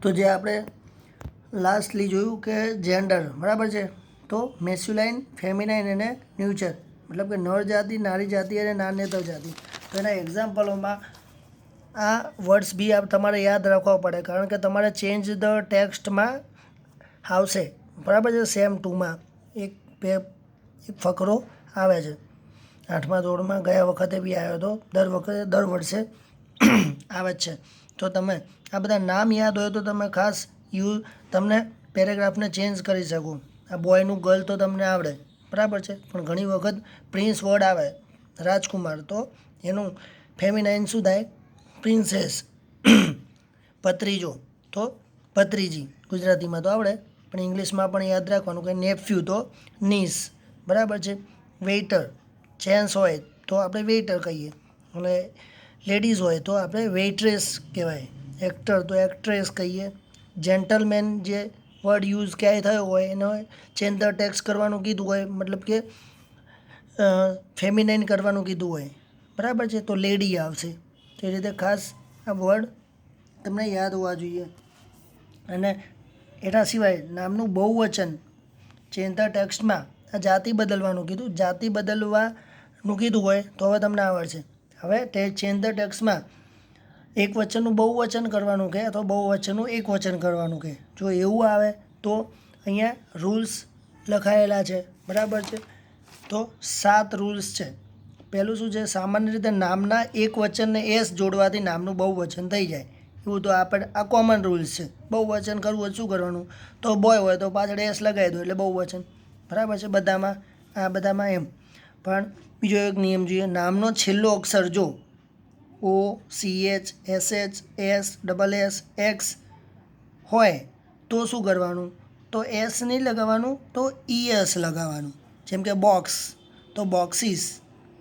તો જે આપણે લાસ્ટલી જોયું કે જેન્ડર બરાબર છે, તો મેસ્યુલાઇન, ફેમિનાઇન અને ન્યુચર, મતલબ કે નર જાતિ, નારી જાતિ અને નાન્યતર જાતિ. તો એના એક્ઝામ્પલોમાં આ વર્ડ્સ બી તમારે યાદ રાખવા પડે, કારણ કે તમારે ચેન્જ ધ ટેક્સ્ટમાં આવશે બરાબર છે. સેમ 2માં એક ફકરો આવે છે, 8મા ધોરણમાં ગયા વખતે બી આવ્યો હતો, દર વર્ષે આવે જ છે. તો તમે આ બધા નામ યાદ હોય તો તમે ખાસ તમને પેરેગ્રાફને ચેન્જ કરી શકો. આ બોયનું ગર્લ તો તમને આવડે બરાબર છે, પણ ઘણી વખત પ્રિન્સ વર્ડ આવે, રાજકુમાર, તો એનું ફેમિનાઇન શું થાય? પ્રિન્સેસ. ભત્રીજો તો ભત્રીજી, ગુજરાતીમાં તો આવડે, પણ ઇંગ્લિશમાં પણ યાદ રાખવાનું કે નેફ્યુ તો નીસ બરાબર છે. વેઇટર, જેન્ટ્સ હોય તો આપણે વેઇટર કહીએ, અને લેડીઝ હોય તો આપણે વેઇટ્રેસ કહેવાય. એક્ટર તો એક્ટ્રેસ કહીએ. જેન્ટલમેન જે વર્ડ યુઝ ક્યાંય થયો હોય એનો ચેન્જ ધ ટેક્સ કરવાનું કીધું હોય, મતલબ કે ફેમિનાઇન કરવાનું કીધું હોય બરાબર છે, તો લેડી આવશે. તે રીતે ખાસ આ વર્ડ તમને યાદ હોવા જોઈએ. અને એના સિવાય નામનું બહુવચન ચેન્જ ધ ટેક્સ્ટમાં આ જાતિ બદલવાનું કીધું, જાતિ બદલવાનું કીધું હોય તો હવે તમને આવડશે. હવે તે ચેન્જ ધ ટેક્સ્ટમાં એક વચનનું બહુવચન કરવાનું કે અથવા બહુવચનનું એક વચન કરવાનું કે, જો એવું આવે તો અહીંયા રૂલ્સ લખાયેલા છે બરાબર છે. તો 7 રૂલ્સ છે. પહેલું શું છે? સામાન્ય રીતે નામના એક વચનને એસ જોડવાથી નામનું બહુવચન થઈ જાય, એવું તો આપણે આ કોમન રૂલ્સ છે. બહુવચન કરવું હોય શું કરવાનું? તો બોય હોય તો પાછળ એસ લગાવી દો એટલે બહુવચન બરાબર છે. બધામાં એમ. પણ બીજો એક નિયમ જોઈએ, નામનો છેલ્લો અક્ષર જો ઓ, CH, SH, SS, X હોય તો શું કરવાનું? તો એસ નહીં લગાવવાનું, તો ES લગાવવાનું. જેમ કે બોક્સ તો બોક્સીસ,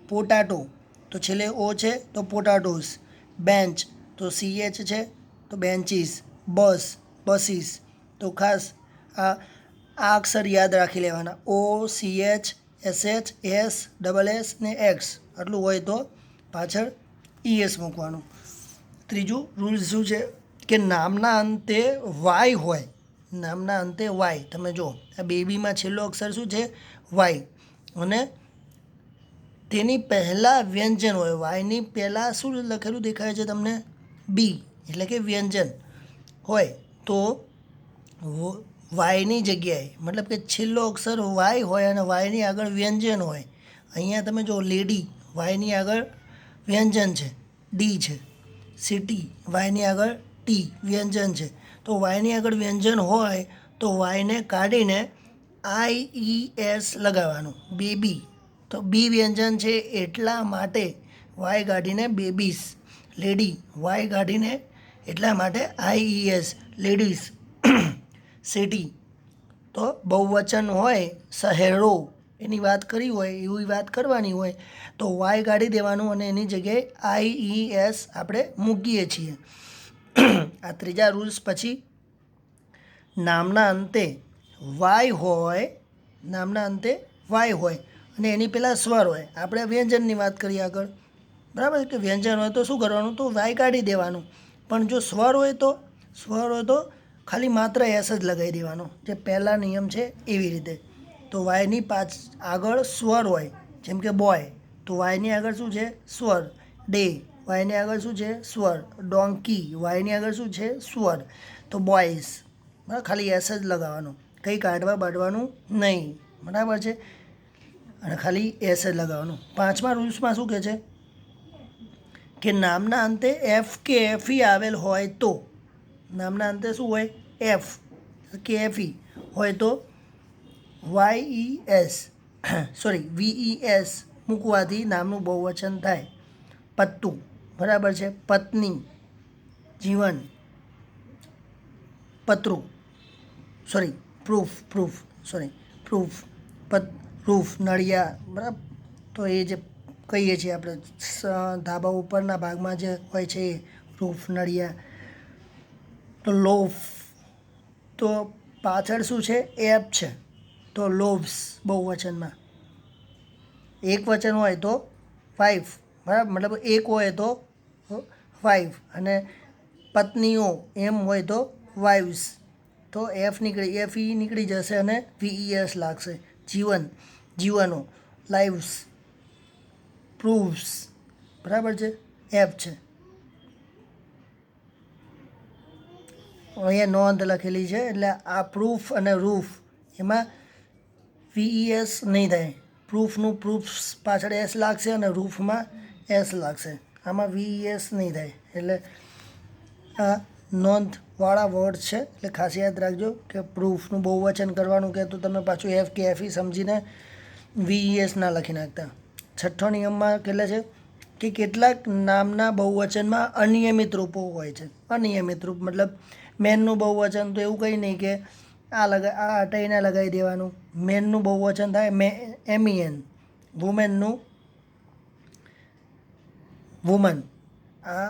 પોટાટો તો છેલ્લે ઓ છે તો પોટાટોસ, બેન્ચ તો CH છે તો બેન્ચીસ, બસ બસીસ. તો ખાસ આ અક્ષર યાદ રાખી લેવાના, O, CH, SH, SS ને X, આટલું હોય તો પાછળ ES મૂકવાનું. ત્રીજું રૂલ શું છે કે નામના અંતે વાય હોય, નામના અંતે વાય. તમે જો આ બેબીમાં છેલ્લો અક્ષર શું છે? વાય. અને તેની પહેલાં વ્યંજન હોય, વાયની પહેલાં શું લખેલું દેખાય છે તમને? બી, એટલે કે વ્યંજન હોય. તો વાયની જગ્યાએ, મતલબ કે છેલ્લો અક્ષર વાય હોય અને વાયની આગળ વ્યંજન હોય. અહીંયા તમે જો લેડી, વાયની આગળ વ્યંજન છે, ડી છે. સિટી, વાયની આગળ ટી, વ્યંજન છે. તો વાયની આગળ વ્યંજન હોય તો વાયને કાઢીને IES લગાવવાનું. બેબી તો બી વ્યંજન છે એટલા માટે વાય કાઢીને બેબીસ. લેડી, વાય કાઢીને એટલા માટે IES, લેડીઝ. સિટી તો બહુવચન હોય, શહેરો એની વાત કરી હોય, એવી વાત કરવાની હોય તો વાય કાઢી દેવાનું અને એની જગ્યાએ IES આપણે મૂકીએ છીએ. આ ત્રીજા રૂલ્સ. પછી નામના અંતે વાય હોય, નામના અંતે વાય હોય અને એની પહેલાં સ્વર હોય. આપણે વ્યંજનની વાત કરીએ આગળ બરાબર, કે વ્યંજન હોય તો શું કરવાનું? તો વાય કાઢી દેવાનું. પણ જો સ્વર હોય તો ખાલી માત્ર એસ જ લગાવી દેવાનો, જે પહેલા નિયમ છે એવી રીતે. તો વાયની આગળ સ્વર હોય, જેમ કે બોય તો વાયની આગળ શું છે? સ્વર. ડે, વાયની આગળ શું છે? સ્વર. ડોંકી, વાયની આગળ શું છે? સ્વર. તો બોયઝ, બરાબર, ખાલી એસ જ લગાવવાનું, કંઈ કાઢવા બાળવાનું નહીં બરાબર છે, અને ખાલી એસ જ લગાવવાનું. 5મા રૂલ્સમાં શું કહે છે કે નામના અંતે એફ કે એફઈ આવેલ હોય તો, નામના અંતે શું હોય? એફ કે એફઈ હોય તો VES મૂકવાથી નામનું બહુવચન થાય. પત્તું, બરાબર છે. પત્ની, જીવન. પતરું, પ્રૂફ, રૂફ, નળિયા, બરાબર. તો એ જે કહીએ છીએ આપણે ધાબા ઉપરના ભાગમાં જે હોય છે એ રૂફ, નળિયા. તો લોફ, તો પાછળ શું છે? એપ છે, તો લોવ્સ બહુવચનમાં. એક વચન હોય તો વાઇફ, બરાબર, મતલબ એક હોય તો વાઇફ, અને પત્નીઓ એમ હોય તો વાઇવ્સ, તો એફ નીકળી જશે અને VES લાગશે. જીવનો, લાઇવ્સ, પ્રૂવ્સ, બરાબર છે, એફ છે. અહીંયા નોંધ લખેલી છે એટલે આ પ્રૂફ અને રૂફ એમાં VES નહીં થાય. પ્રૂફ્સ પાછળ એસ લાગશે અને રૂફમાં એસ લાગશે. આમાં VES નહીં થાય. એટલે આ નોંધવાળા વર્ડ છે એટલે ખાસ યાદ રાખજો કે પ્રૂફનું બહુવચન કરવાનું કે તો તમે પાછું એફ કે એફઈ સમજીને VES ના લખી નાખતા. છઠ્ઠો નિયમમાં કેટલા છે કે કેટલાક નામના બહુવચનમાં અનિયમિત રૂપો હોય છે. અનિયમિત રૂપ મતલબ મેનનું બહુવચન તો એવું કંઈ નહીં કે આ હટાઈને લગાવી દેવાનું. મેનનું બહુવચન થાય MEN, વુમેનનું વુમન, આ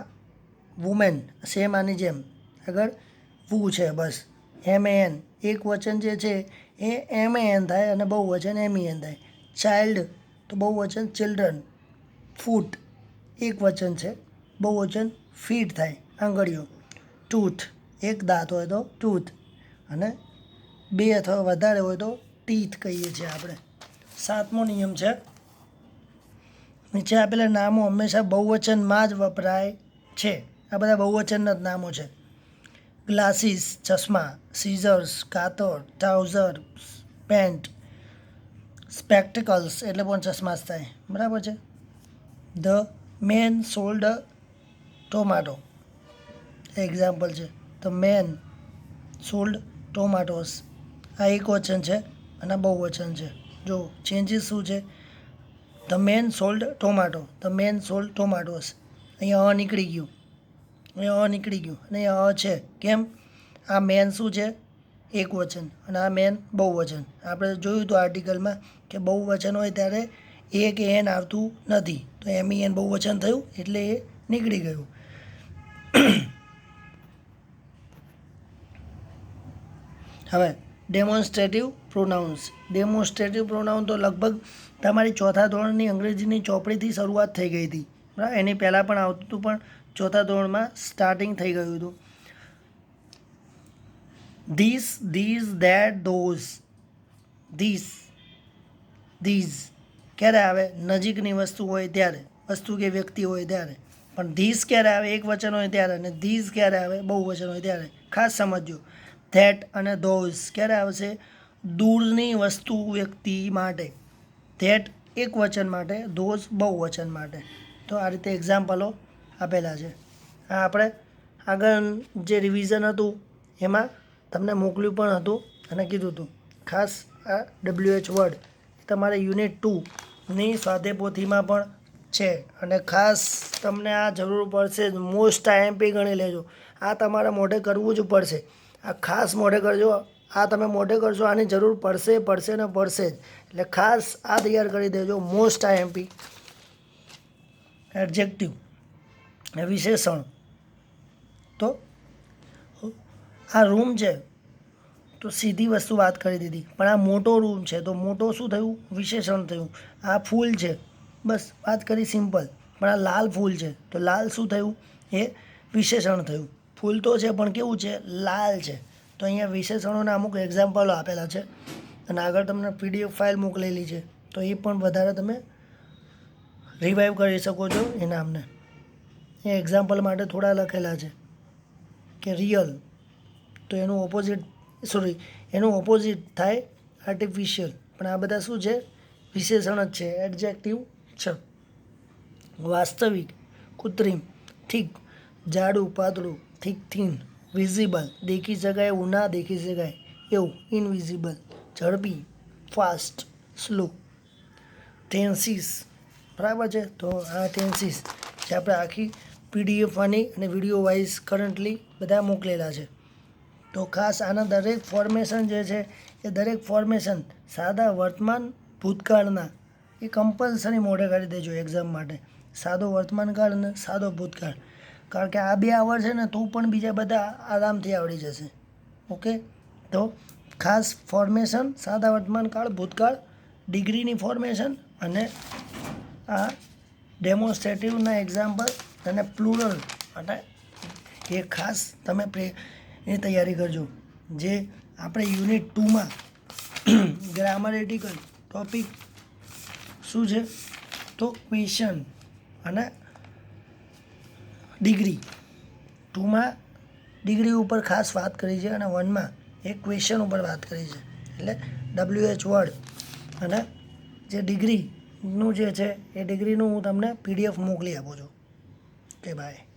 વુમેન સેમ આની જેમ આગળ વુ છે બસ. MAN એક વચન જે છે એ MAN થાય અને બહુવચન MEN થાય. ચાઇલ્ડ તો બહુવચન ચિલ્ડ્રન. ફૂટ એક વચન છે, બહુવચન ફીટ થાય, આંગળીઓ. ટૂથ એક દાંત હોય તો ટૂથ, અને 2 અથવા વધારે હોય તો ટીથ કહીએ છીએ આપણે. 7મો નિયમ છે, નીચે આપેલા નામો હંમેશા બહુવચનમાં જ વપરાય છે. આ બધા બહુવચનના જ નામો છે. ગ્લાસીસ ચશ્મા, સીઝર્સ કાતર, ટ્રાઉઝર પેન્ટ, સ્પેક્ટિકલ્સ એટલે પણ ચશ્મા જ થાય, બરાબર છે. ધ મેન સોલ્ડ ટોમાટો એક્ઝામ્પલ છે. ધ મેન સોલ્ડ ટોમાટોસ આ એક વચન છે અને બહુવચન છે. જો ચેન્જીસ શું છે, the man sold tomato, the man sold tomatoes. અહીંયા નીકળી ગયું, અહીંયા નીકળી ગયું અને અહીંયા છે. કેમ? આ મેન શું છે, એક વચન, અને આ મેન બહુવચન. આપણે જોયું હતું આર્ટિકલમાં કે બહુવચન હોય ત્યારે એક એન આવતું નથી, તો MEN બહુવચન થયું એટલે એ નીકળી ગયું. હવે ડેમોન્સ્ટ્રેટિવ પ્રોનાઉન્સ. ડેમોન્સ્ટ્રેટિવ પ્રોનાઉન તો લગભગ તમારી 4થા ધોરણની અંગ્રેજીની ચોપડીથી શરૂઆત થઈ ગઈ હતી, બરાબર. એની પહેલાં પણ આવતું હતું પણ 4થા ધોરણમાં સ્ટાર્ટિંગ થઈ ગયું હતું. This, that, those. ધીઝ ક્યારે આવે? નજીકની વસ્તુ હોય ત્યારે, વસ્તુ કે વ્યક્તિ હોય ત્યારે. પણ ધીસ ક્યારે આવે? એક વચન હોય ત્યારે. અને ધીઝ ક્યારે આવે? બહુવચન હોય ત્યારે. ખાસ સમજજો. ધેટ અને ધોઝ ક્યારે આવશે? દૂરની વસ્તુ વ્યક્તિ માટે. ધેટ એક વચન માટે, ધોઝ બહુવચન માટે. તો આ રીતે એક્ઝામ્પલો આપેલા છે. આ આપણે આગળ જે રિવિઝન હતું એમાં તમને મોકલ્યું પણ હતું અને કીધું હતું. ખાસ આ WH વર્ડ તમારે યુનિટ 2ની સ્વાધ્યાયપોથીમાં પણ છે અને ખાસ તમને આ જરૂર પડશે. મોસ્ટ IMP ગણી લેજો. આ તમારે મોઢે કરવું જ પડશે. આ ખાસ મોઢે કરજો. આ તમે મોઢે કરશો આની જરૂર પડશે જ. એટલે ખાસ આ તૈયાર કરી દેજો. Most IMP. એડજેક્ટિવ વિશેષણ. તો આ રૂમ છે તો સીધી વસ્તુ વાત કરી દીધી, પણ આ મોટો રૂમ છે તો મોટો શું થયું? વિશેષણ થયું. આ ફૂલ છે, બસ વાત કરી સિમ્પલ. પણ આ લાલ ફૂલ છે તો લાલ શું થયું? એ વિશેષણ થયું. ફૂલ તો છે પણ કેવું છે? લાલ છે. તો અહીંયા વિશેષણોના અમુક એક્ઝામ્પલો આપેલા છે અને આગળ તમને PDF ફાઇલ મોકલેલી છે, તો એ પણ વધારે તમે રિવાઇવ કરી શકો છો એ નામને. એ એક્ઝામ્પલ માટે થોડા લખેલા છે કે રિયલ, તો એનું ઓપોઝિટ થાય આર્ટિફિશિયલ. પણ આ બધા શું છે? વિશેષણ જ છે, એડજેક્ટિવ છે. વાસ્તવિક, કૃત્રિમ, ઠીક, જાડું, પાતળું, થીક, થીન, વિઝિબલ, દેખી શકાય એવું, ના દેખી શકાય એવું, ઇનવિઝિબલ, ઝડપી, ફાસ્ટ, સ્લો. ટેન્સીસ, બરાબર છે. તો આ ટેન્સીસ જે આપણે આખી PDF આની અને વિડીયો વાઇઝ કરન્ટલી બધા મોકલેલા છે. તો ખાસ આના દરેક ફોર્મેશન જે છે એ દરેક ફોર્મેશન સાદા વર્તમાન ભૂતકાળના એ કમ્પલસરી મોઢે કરી દેજો એક્ઝામ માટે. સાદો વર્તમાનકાળ અને સાદો ભૂતકાળ. કારણ કે આ 2 આવડશે ને તો પણ બીજા બધા આરામથી આવડી જશે. ઓકે, તો ખાસ ફોર્મેશન સાદા વર્તમાનકાળ, ભૂતકાળ, ડિગ્રીની ફોર્મેશન અને આ ડેમોન્સ્ટ્રેટિવના એક્ઝામ્પલ અને પ્લુરલ. અને એ ખાસ તમે એની તૈયારી કરજો. જે આપણે યુનિટ 2માં ગ્રામરેટિકલ ટોપિક શું છે તો ક્વેશ્ચન અને ડિગ્રી 2માં ડિગ્રી ઉપર ખાસ વાત કરી છે અને 1માં એક ક્વેશ્ચન ઉપર વાત કરી છે. એટલે WH વર્ડ અને જે ડિગ્રીનું જે છે એ ડિગ્રીનું હું તમને PDF મોકલી આપું છું. Okay bye.